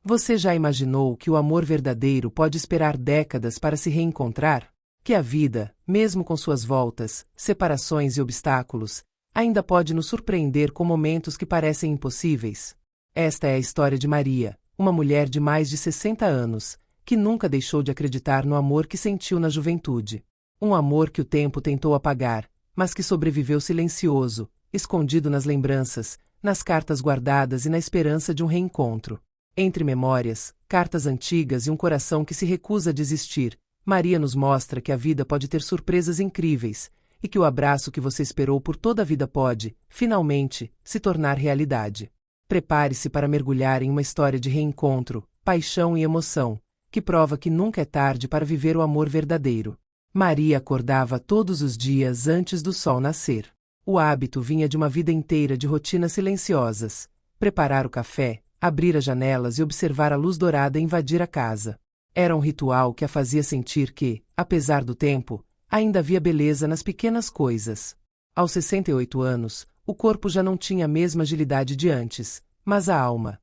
Você já imaginou que o amor verdadeiro pode esperar décadas para se reencontrar? Que a vida, mesmo com suas voltas, separações e obstáculos, ainda pode nos surpreender com momentos que parecem impossíveis? Esta é a história de Maria, uma mulher de mais de 60 anos, que nunca deixou de acreditar no amor que sentiu na juventude. Um amor que o tempo tentou apagar, mas que sobreviveu silencioso, escondido nas lembranças, nas cartas guardadas e na esperança de um reencontro. Entre memórias, cartas antigas e um coração que se recusa a desistir, Maria nos mostra que a vida pode ter surpresas incríveis, e que o abraço que você esperou por toda a vida pode, finalmente, se tornar realidade. Prepare-se para mergulhar em uma história de reencontro, paixão e emoção, que prova que nunca é tarde para viver o amor verdadeiro. Maria acordava todos os dias antes do sol nascer. O hábito vinha de uma vida inteira de rotinas silenciosas. Preparar o café, abrir as janelas e observar a luz dourada invadir a casa. Era um ritual que a fazia sentir que, apesar do tempo, ainda havia beleza nas pequenas coisas. Aos 68 anos, o corpo já não tinha a mesma agilidade de antes, mas a alma,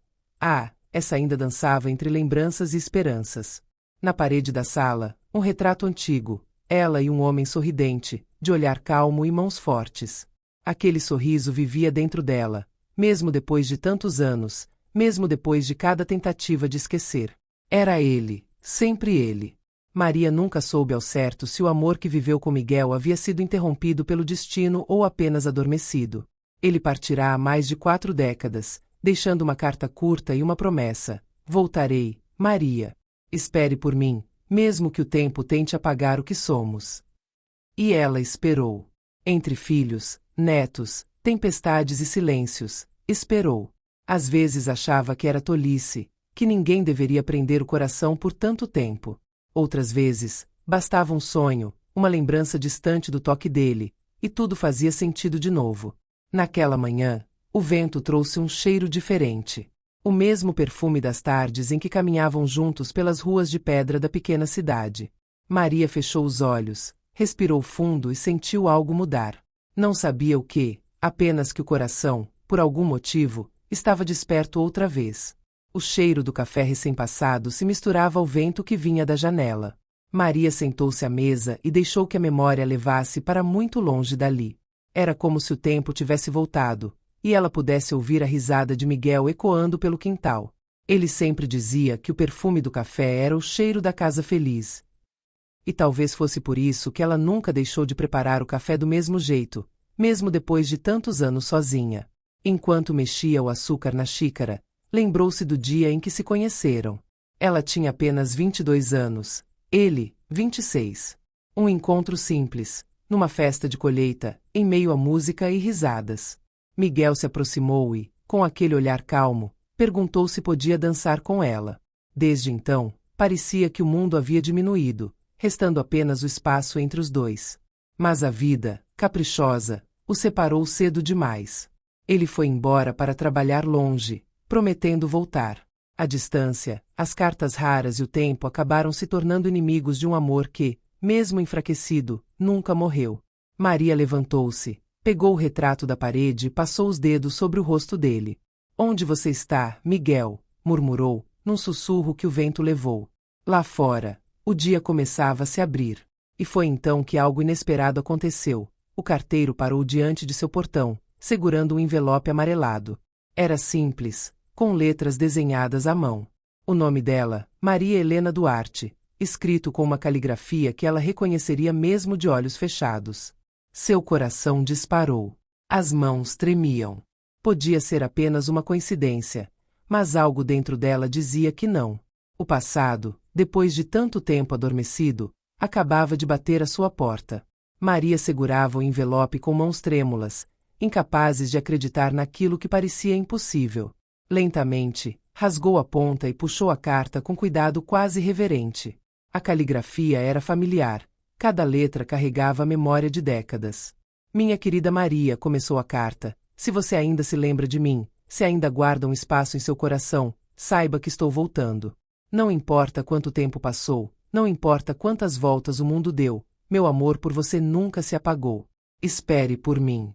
essa ainda dançava entre lembranças e esperanças. Na parede da sala, um retrato antigo, ela e um homem sorridente, de olhar calmo e mãos fortes. Aquele sorriso vivia dentro dela, mesmo depois de tantos anos, mesmo depois de cada tentativa de esquecer. Era ele, sempre ele. Maria nunca soube ao certo se o amor que viveu com Miguel havia sido interrompido pelo destino ou apenas adormecido. Ele partirá há mais de 4 décadas, deixando uma carta curta e uma promessa: voltarei, Maria. Espere por mim, mesmo que o tempo tente apagar o que somos. E ela esperou. Entre filhos, netos, tempestades e silêncios, esperou. Às vezes achava que era tolice, que ninguém deveria prender o coração por tanto tempo. Outras vezes, bastava um sonho, uma lembrança distante do toque dele, e tudo fazia sentido de novo. Naquela manhã, o vento trouxe um cheiro diferente. O mesmo perfume das tardes em que caminhavam juntos pelas ruas de pedra da pequena cidade. Maria fechou os olhos, respirou fundo e sentiu algo mudar. Não sabia o que, apenas que o coração, por algum motivo, estava desperto outra vez. O cheiro do café recém-passado se misturava ao vento que vinha da janela. Maria sentou-se à mesa e deixou que a memória a levasse para muito longe dali. Era como se o tempo tivesse voltado, e ela pudesse ouvir a risada de Miguel ecoando pelo quintal. Ele sempre dizia que o perfume do café era o cheiro da casa feliz. E talvez fosse por isso que ela nunca deixou de preparar o café do mesmo jeito, mesmo depois de tantos anos sozinha. Enquanto mexia o açúcar na xícara, lembrou-se do dia em que se conheceram. Ela tinha apenas 22 anos, ele, 26. Um encontro simples, numa festa de colheita, em meio a música e risadas. Miguel se aproximou e, com aquele olhar calmo, perguntou se podia dançar com ela. Desde então, parecia que o mundo havia diminuído, restando apenas o espaço entre os dois. Mas a vida, caprichosa, o separou cedo demais. Ele foi embora para trabalhar longe, prometendo voltar. A distância, as cartas raras e o tempo acabaram se tornando inimigos de um amor que, mesmo enfraquecido, nunca morreu. Maria levantou-se, pegou o retrato da parede e passou os dedos sobre o rosto dele. Onde você está, Miguel? Murmurou, num sussurro que o vento levou. Lá fora, o dia começava a se abrir. E foi então que algo inesperado aconteceu. O carteiro parou diante de seu portão, segurando um envelope amarelado. Era simples, com letras desenhadas à mão. O nome dela, Maria Helena Duarte, escrito com uma caligrafia que ela reconheceria mesmo de olhos fechados. Seu coração disparou. As mãos tremiam. Podia ser apenas uma coincidência, mas algo dentro dela dizia que não. O passado, depois de tanto tempo adormecido, acabava de bater à sua porta. Maria segurava o envelope com mãos trêmulas, incapazes de acreditar naquilo que parecia impossível. Lentamente, rasgou a ponta e puxou a carta com cuidado quase reverente. A caligrafia era familiar. Cada letra carregava a memória de décadas. Minha querida Maria, começou a carta, se você ainda se lembra de mim, se ainda guarda um espaço em seu coração, saiba que estou voltando. Não importa quanto tempo passou, não importa quantas voltas o mundo deu, meu amor por você nunca se apagou. Espere por mim.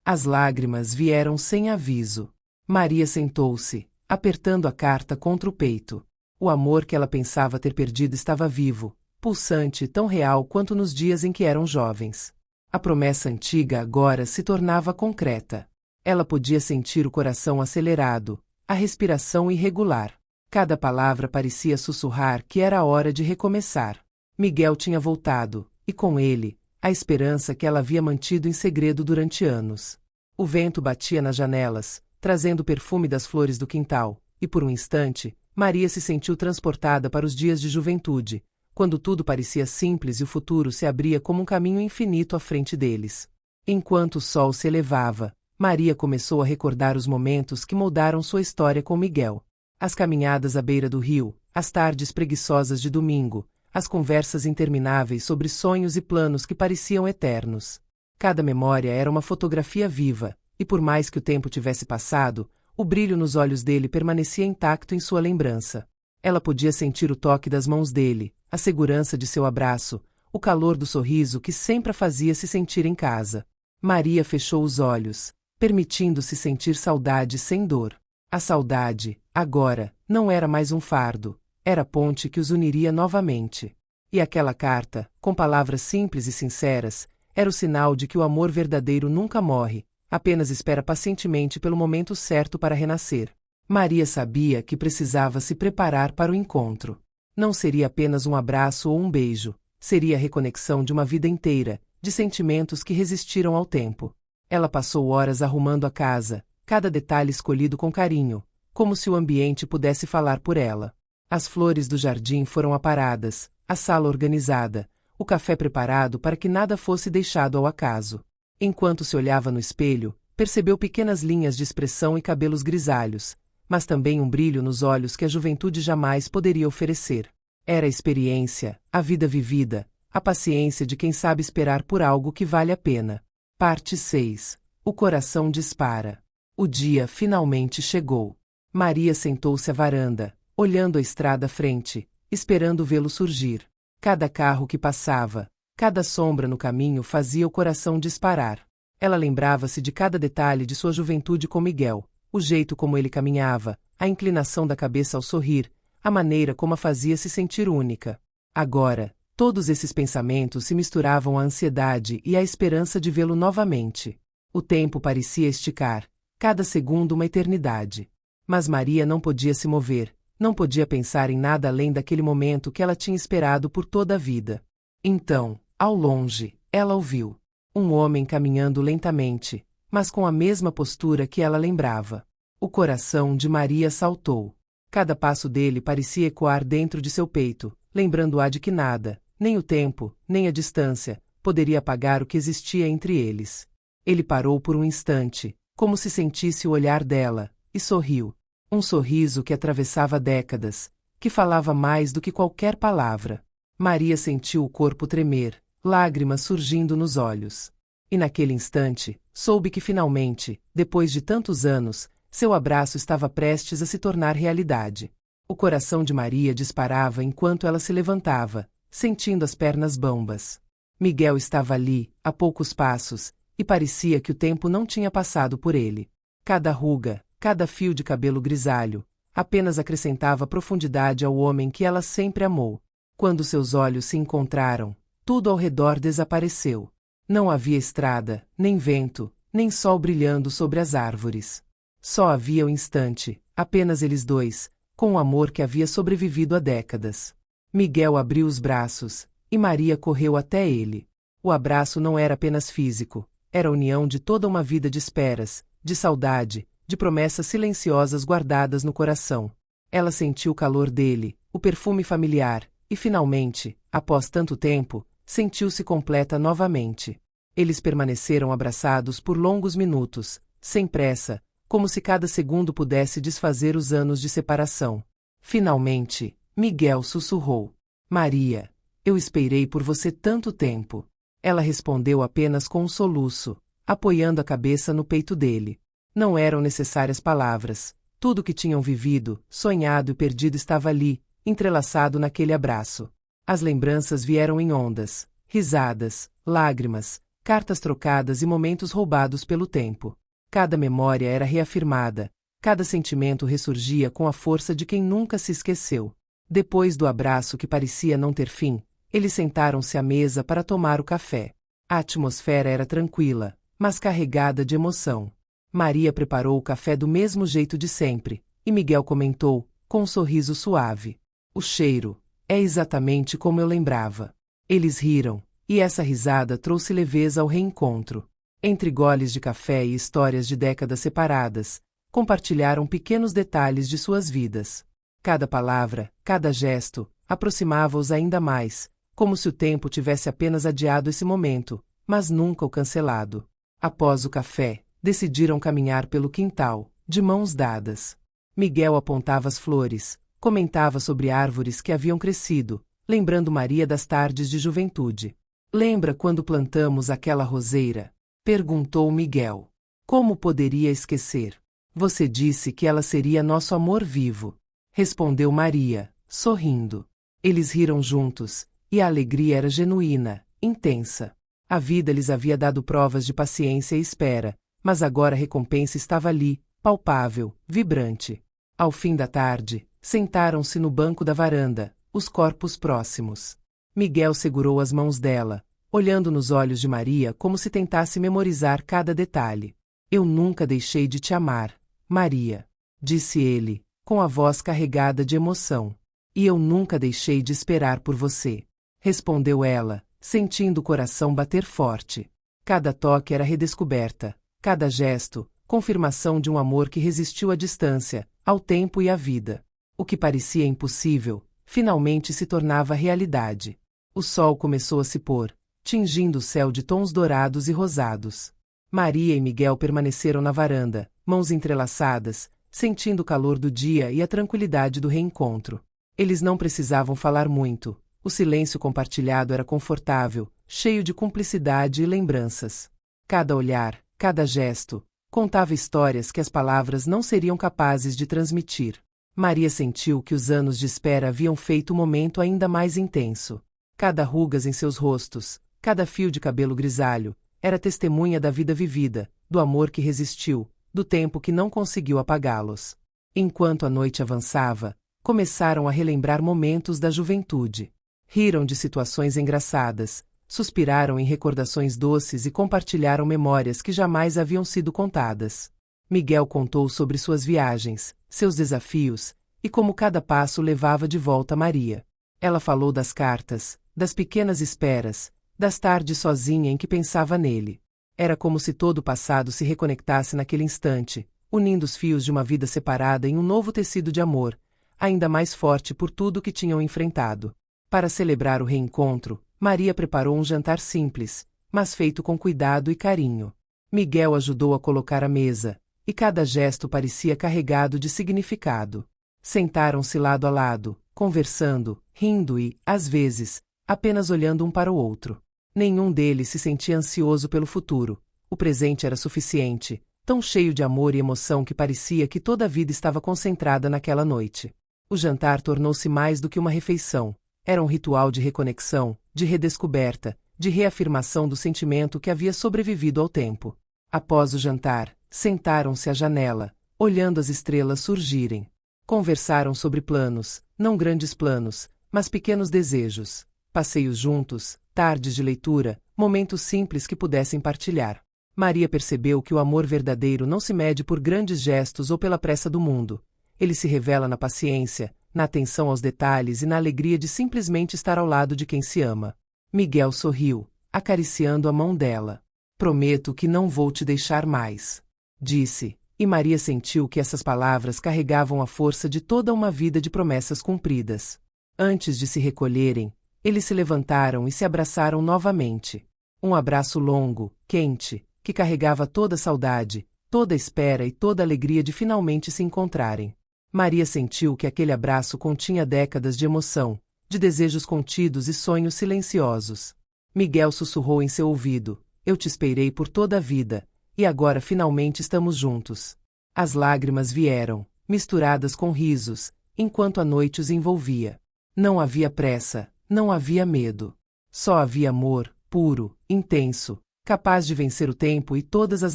As lágrimas vieram sem aviso. Maria sentou-se, apertando a carta contra o peito. O amor que ela pensava ter perdido estava vivo, pulsante e tão real quanto nos dias em que eram jovens. A promessa antiga agora se tornava concreta. Ela podia sentir o coração acelerado, a respiração irregular. Cada palavra parecia sussurrar que era hora de recomeçar. Miguel tinha voltado, e com ele, a esperança que ela havia mantido em segredo durante anos. O vento batia nas janelas, trazendo o perfume das flores do quintal, e por um instante, Maria se sentiu transportada para os dias de juventude, quando tudo parecia simples e o futuro se abria como um caminho infinito à frente deles. Enquanto o sol se elevava, Maria começou a recordar os momentos que moldaram sua história com Miguel. As caminhadas à beira do rio, as tardes preguiçosas de domingo, as conversas intermináveis sobre sonhos e planos que pareciam eternos. Cada memória era uma fotografia viva, e por mais que o tempo tivesse passado, o brilho nos olhos dele permanecia intacto em sua lembrança. Ela podia sentir o toque das mãos dele, a segurança de seu abraço, o calor do sorriso que sempre a fazia se sentir em casa. Maria fechou os olhos, permitindo-se sentir saudade sem dor. A saudade, agora, não era mais um fardo, era a ponte que os uniria novamente. E aquela carta, com palavras simples e sinceras, era o sinal de que o amor verdadeiro nunca morre, apenas espera pacientemente pelo momento certo para renascer. Maria sabia que precisava se preparar para o encontro. Não seria apenas um abraço ou um beijo, seria a reconexão de uma vida inteira, de sentimentos que resistiram ao tempo. Ela passou horas arrumando a casa, cada detalhe escolhido com carinho, como se o ambiente pudesse falar por ela. As flores do jardim foram aparadas, a sala organizada, o café preparado para que nada fosse deixado ao acaso. Enquanto se olhava no espelho, percebeu pequenas linhas de expressão e cabelos grisalhos, mas também um brilho nos olhos que a juventude jamais poderia oferecer. Era a experiência, a vida vivida, a paciência de quem sabe esperar por algo que vale a pena. Parte 6. O coração dispara. O dia finalmente chegou. Maria sentou-se à varanda, olhando a estrada à frente, esperando vê-lo surgir. Cada carro que passava, cada sombra no caminho fazia o coração disparar. Ela lembrava-se de cada detalhe de sua juventude com Miguel, o jeito como ele caminhava, a inclinação da cabeça ao sorrir, a maneira como a fazia se sentir única. Agora, todos esses pensamentos se misturavam à ansiedade e à esperança de vê-lo novamente. O tempo parecia esticar, cada segundo uma eternidade. Mas Maria não podia se mover, não podia pensar em nada além daquele momento que ela tinha esperado por toda a vida. Então, ao longe, ela ouviu um homem caminhando lentamente, mas com a mesma postura que ela lembrava. O coração de Maria saltou. Cada passo dele parecia ecoar dentro de seu peito, lembrando-a de que nada, nem o tempo, nem a distância, poderia apagar o que existia entre eles. Ele parou por um instante, como se sentisse o olhar dela, e sorriu. Um sorriso que atravessava décadas, que falava mais do que qualquer palavra. Maria sentiu o corpo tremer, lágrimas surgindo nos olhos. E naquele instante, soube que finalmente, depois de tantos anos, seu abraço estava prestes a se tornar realidade. O coração de Maria disparava enquanto ela se levantava, sentindo as pernas bambas. Miguel estava ali, a poucos passos, e parecia que o tempo não tinha passado por ele. Cada ruga, cada fio de cabelo grisalho, apenas acrescentava profundidade ao homem que ela sempre amou. Quando seus olhos se encontraram, tudo ao redor desapareceu. Não havia estrada, nem vento, nem sol brilhando sobre as árvores. Só havia o instante, apenas eles dois, com o amor que havia sobrevivido há décadas. Miguel abriu os braços, e Maria correu até ele. O abraço não era apenas físico, era a união de toda uma vida de esperas, de saudade, de promessas silenciosas guardadas no coração. Ela sentiu o calor dele, o perfume familiar, e finalmente, após tanto tempo, sentiu-se completa novamente. Eles permaneceram abraçados por longos minutos, sem pressa, como se cada segundo pudesse desfazer os anos de separação. Finalmente, Miguel sussurrou: Maria, eu esperei por você tanto tempo. Ela respondeu apenas com um soluço, apoiando a cabeça no peito dele. Não eram necessárias palavras. Tudo o que tinham vivido, sonhado e perdido estava ali, entrelaçado naquele abraço. As lembranças vieram em ondas, risadas, lágrimas, cartas trocadas e momentos roubados pelo tempo. Cada memória era reafirmada, Cada sentimento ressurgia com a força de quem nunca se esqueceu. Depois do abraço que parecia não ter fim, eles sentaram-se à mesa para tomar o café. A atmosfera era tranquila, mas carregada de emoção. Maria preparou o café do mesmo jeito de sempre, e Miguel comentou, com um sorriso suave: "O cheiro é exatamente como eu lembrava." Eles riram, e essa risada trouxe leveza ao reencontro. Entre goles de café e histórias de décadas separadas, compartilharam pequenos detalhes de suas vidas. Cada palavra, cada gesto, aproximava-os ainda mais, como se o tempo tivesse apenas adiado esse momento, mas nunca o cancelado. Após o café, decidiram caminhar pelo quintal, de mãos dadas. Miguel apontava as flores, comentava sobre árvores que haviam crescido, lembrando Maria das tardes de juventude. "Lembra quando plantamos aquela roseira?" perguntou Miguel. "Como poderia esquecer? Você disse que ela seria nosso amor vivo." Respondeu Maria, sorrindo. Eles riram juntos, e a alegria era genuína, intensa. A vida lhes havia dado provas de paciência e espera, mas agora a recompensa estava ali, palpável, vibrante. Ao fim da tarde, sentaram-se no banco da varanda, os corpos próximos. Miguel segurou as mãos dela, olhando nos olhos de Maria como se tentasse memorizar cada detalhe. "Eu nunca deixei de te amar, Maria", disse ele, com a voz carregada de emoção. "E eu nunca deixei de esperar por você", respondeu ela, sentindo o coração bater forte. Cada toque era redescoberta, cada gesto, confirmação de um amor que resistiu à distância, ao tempo e à vida. O que parecia impossível, finalmente se tornava realidade. O sol começou a se pôr, tingindo o céu de tons dourados e rosados. Maria e Miguel permaneceram na varanda, mãos entrelaçadas, sentindo o calor do dia e a tranquilidade do reencontro. Eles não precisavam falar muito. O silêncio compartilhado era confortável, cheio de cumplicidade e lembranças. Cada olhar, cada gesto, contava histórias que as palavras não seriam capazes de transmitir. Maria sentiu que os anos de espera haviam feito o momento ainda mais intenso. Cada rugas em seus rostos, cada fio de cabelo grisalho, era testemunha da vida vivida, do amor que resistiu, do tempo que não conseguiu apagá-los. Enquanto a noite avançava, começaram a relembrar momentos da juventude. Riram de situações engraçadas, suspiraram em recordações doces e compartilharam memórias que jamais haviam sido contadas. Miguel contou sobre suas viagens, seus desafios, e como cada passo levava de volta Maria. Ela falou das cartas, das pequenas esperas, das tardes sozinha em que pensava nele. Era como se todo o passado se reconectasse naquele instante, unindo os fios de uma vida separada em um novo tecido de amor, ainda mais forte por tudo que tinham enfrentado. Para celebrar o reencontro, Maria preparou um jantar simples, mas feito com cuidado e carinho. Miguel ajudou a colocar a mesa, e cada gesto parecia carregado de significado. Sentaram-se lado a lado, conversando, rindo e, às vezes, apenas olhando um para o outro. Nenhum deles se sentia ansioso pelo futuro. O presente era suficiente, tão cheio de amor e emoção que parecia que toda a vida estava concentrada naquela noite. O jantar tornou-se mais do que uma refeição. Era um ritual de reconexão, de redescoberta, de reafirmação do sentimento que havia sobrevivido ao tempo. Após o jantar, sentaram-se à janela, olhando as estrelas surgirem. Conversaram sobre planos, não grandes planos, mas pequenos desejos. Passeios juntos, tardes de leitura, momentos simples que pudessem partilhar. Maria percebeu que o amor verdadeiro não se mede por grandes gestos ou pela pressa do mundo. Ele se revela na paciência, na atenção aos detalhes e na alegria de simplesmente estar ao lado de quem se ama. Miguel sorriu, acariciando a mão dela. "Prometo que não vou te deixar mais", disse, e Maria sentiu que essas palavras carregavam a força de toda uma vida de promessas cumpridas. Antes de se recolherem, eles se levantaram e se abraçaram novamente. Um abraço longo, quente, que carregava toda a saudade, toda a espera e toda a alegria de finalmente se encontrarem. Maria sentiu que aquele abraço continha décadas de emoção, de desejos contidos e sonhos silenciosos. Miguel sussurrou em seu ouvido: "Eu te esperei por toda a vida, e agora finalmente estamos juntos." As lágrimas vieram, misturadas com risos, enquanto a noite os envolvia. Não havia pressa, não havia medo. Só havia amor, puro, intenso, capaz de vencer o tempo e todas as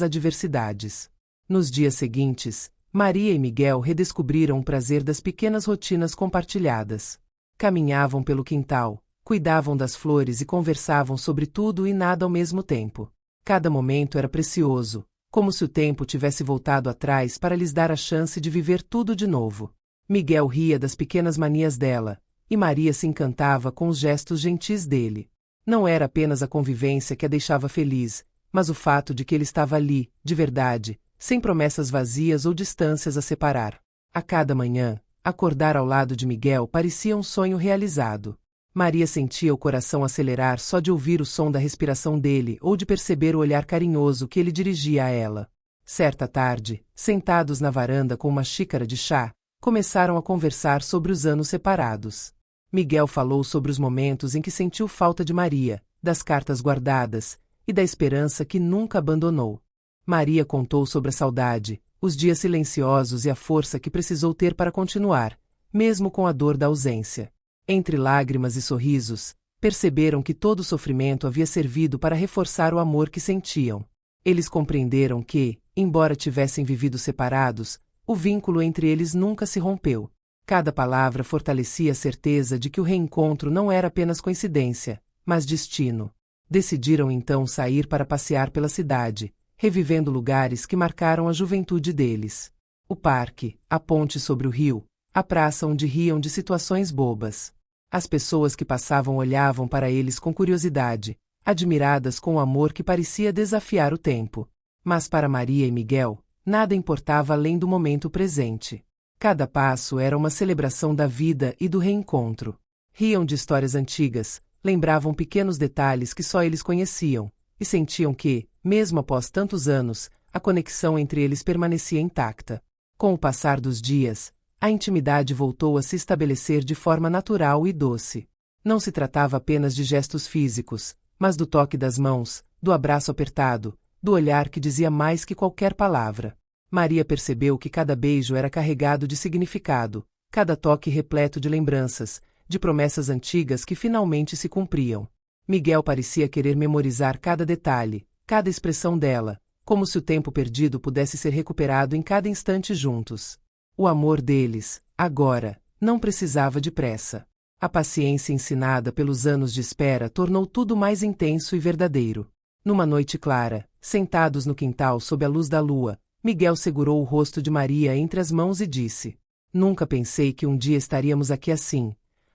adversidades. Nos dias seguintes, Maria e Miguel redescobriram o prazer das pequenas rotinas compartilhadas. Caminhavam pelo quintal, cuidavam das flores e conversavam sobre tudo e nada ao mesmo tempo. Cada momento era precioso, como se o tempo tivesse voltado atrás para lhes dar a chance de viver tudo de novo. Miguel ria das pequenas manias dela, e Maria se encantava com os gestos gentis dele. Não era apenas a convivência que a deixava feliz, mas o fato de que ele estava ali, de verdade, sem promessas vazias ou distâncias a separar. A cada manhã, acordar ao lado de Miguel parecia um sonho realizado. Maria sentia o coração acelerar só de ouvir o som da respiração dele ou de perceber o olhar carinhoso que ele dirigia a ela. Certa tarde, sentados na varanda com uma xícara de chá, começaram a conversar sobre os anos separados. Miguel falou sobre os momentos em que sentiu falta de Maria, das cartas guardadas, e da esperança que nunca abandonou. Maria contou sobre a saudade, os dias silenciosos e a força que precisou ter para continuar, mesmo com a dor da ausência. Entre lágrimas e sorrisos, perceberam que todo o sofrimento havia servido para reforçar o amor que sentiam. Eles compreenderam que, embora tivessem vivido separados, o vínculo entre eles nunca se rompeu. Cada palavra fortalecia a certeza de que o reencontro não era apenas coincidência, mas destino. Decidiram então sair para passear pela cidade, revivendo lugares que marcaram a juventude deles. O parque, a ponte sobre o rio, a praça onde riam de situações bobas. As pessoas que passavam olhavam para eles com curiosidade, admiradas com o amor que parecia desafiar o tempo. Mas para Maria e Miguel, nada importava além do momento presente. Cada passo era uma celebração da vida e do reencontro. Riam de histórias antigas, lembravam pequenos detalhes que só eles conheciam, e sentiam que, mesmo após tantos anos, a conexão entre eles permanecia intacta. Com o passar dos dias, a intimidade voltou a se estabelecer de forma natural e doce. Não se tratava apenas de gestos físicos, mas do toque das mãos, do abraço apertado, do olhar que dizia mais que qualquer palavra. Maria percebeu que cada beijo era carregado de significado, cada toque repleto de lembranças, de promessas antigas que finalmente se cumpriam. Miguel parecia querer memorizar cada detalhe, cada expressão dela, como se o tempo perdido pudesse ser recuperado em cada instante juntos. O amor deles, agora, não precisava de pressa. A paciência ensinada pelos anos de espera tornou tudo mais intenso e verdadeiro. Numa noite clara, sentados no quintal sob a luz da lua, Miguel segurou o rosto de Maria entre as mãos e disse: "Nunca pensei que um dia estaríamos aqui assim,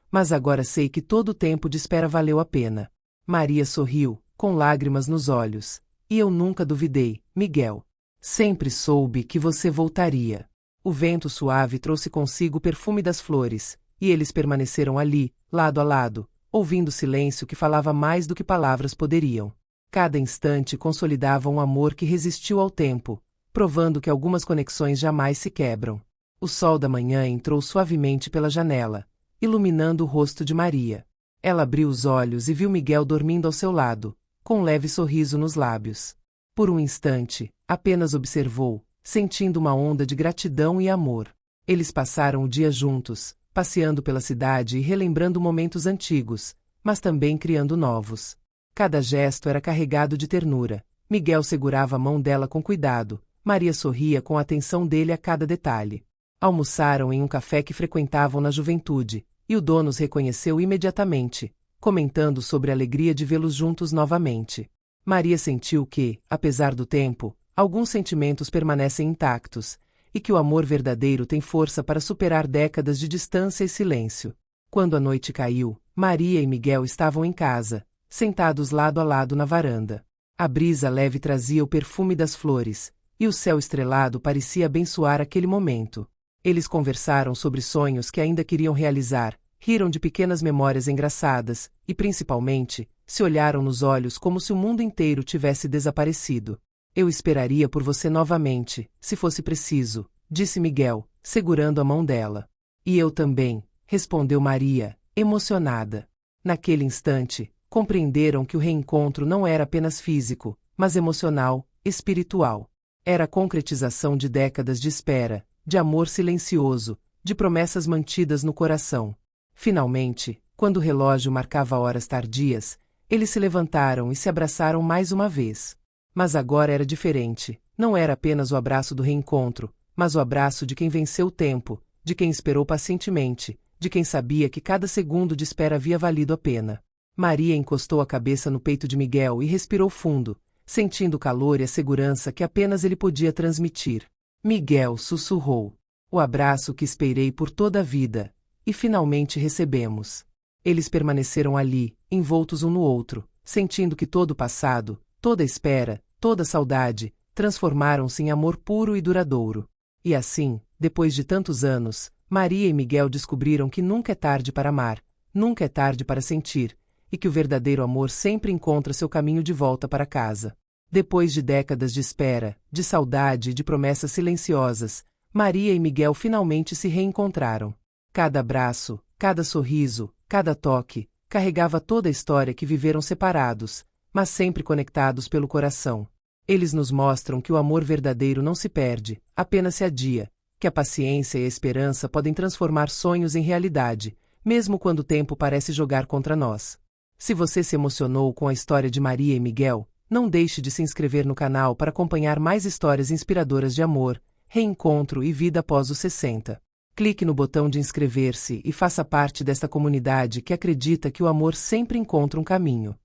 mas agora sei que todo o tempo de espera valeu a pena." Maria sorriu, com lágrimas nos olhos. "E eu nunca duvidei, Miguel. Sempre soube que você voltaria." O vento suave trouxe consigo o perfume das flores, e eles permaneceram ali, lado a lado, ouvindo o silêncio que falava mais do que palavras poderiam. Cada instante consolidava um amor que resistiu ao tempo, provando que algumas conexões jamais se quebram. O sol da manhã entrou suavemente pela janela, iluminando o rosto de Maria. Ela abriu os olhos e viu Miguel dormindo ao seu lado, com um leve sorriso nos lábios. Por um instante, apenas observou, sentindo uma onda de gratidão e amor. Eles passaram o dia juntos, passeando pela cidade e relembrando momentos antigos, mas também criando novos. Cada gesto era carregado de ternura. Miguel segurava a mão dela com cuidado, Maria sorria com a atenção dele a cada detalhe. Almoçaram em um café que frequentavam na juventude, e o dono os reconheceu imediatamente, comentando sobre a alegria de vê-los juntos novamente. Maria sentiu que, apesar do tempo, alguns sentimentos permanecem intactos, e que o amor verdadeiro tem força para superar décadas de distância e silêncio. Quando a noite caiu, Maria e Miguel estavam em casa, sentados lado a lado na varanda. A brisa leve trazia o perfume das flores, e o céu estrelado parecia abençoar aquele momento. Eles conversaram sobre sonhos que ainda queriam realizar, riram de pequenas memórias engraçadas, e principalmente, se olharam nos olhos como se o mundo inteiro tivesse desaparecido. "Eu esperaria por você novamente, se fosse preciso", disse Miguel, segurando a mão dela. "E eu também", respondeu Maria, emocionada. Naquele instante, compreenderam que o reencontro não era apenas físico, mas emocional, espiritual. Era a concretização de décadas de espera, de amor silencioso, de promessas mantidas no coração. Finalmente, quando o relógio marcava horas tardias, eles se levantaram e se abraçaram mais uma vez. Mas agora era diferente, não era apenas o abraço do reencontro, mas o abraço de quem venceu o tempo, de quem esperou pacientemente, de quem sabia que cada segundo de espera havia valido a pena. Maria encostou a cabeça no peito de Miguel e respirou fundo, sentindo o calor e a segurança que apenas ele podia transmitir. Miguel sussurrou: "O abraço que esperei por toda a vida, e finalmente recebemos." Eles permaneceram ali, envoltos um no outro, sentindo que todo o passado, toda a espera, toda a saudade, transformaram-se em amor puro e duradouro. E assim, depois de tantos anos, Maria e Miguel descobriram que nunca é tarde para amar, nunca é tarde para sentir, e que o verdadeiro amor sempre encontra seu caminho de volta para casa. Depois de décadas de espera, de saudade e de promessas silenciosas, Maria e Miguel finalmente se reencontraram. Cada abraço, cada sorriso, cada toque, carregava toda a história que viveram separados, mas sempre conectados pelo coração. Eles nos mostram que o amor verdadeiro não se perde, apenas se adia, que a paciência e a esperança podem transformar sonhos em realidade, mesmo quando o tempo parece jogar contra nós. Se você se emocionou com a história de Maria e Miguel, não deixe de se inscrever no canal para acompanhar mais histórias inspiradoras de amor, reencontro e vida após os 60. Clique no botão de inscrever-se e faça parte desta comunidade que acredita que o amor sempre encontra um caminho.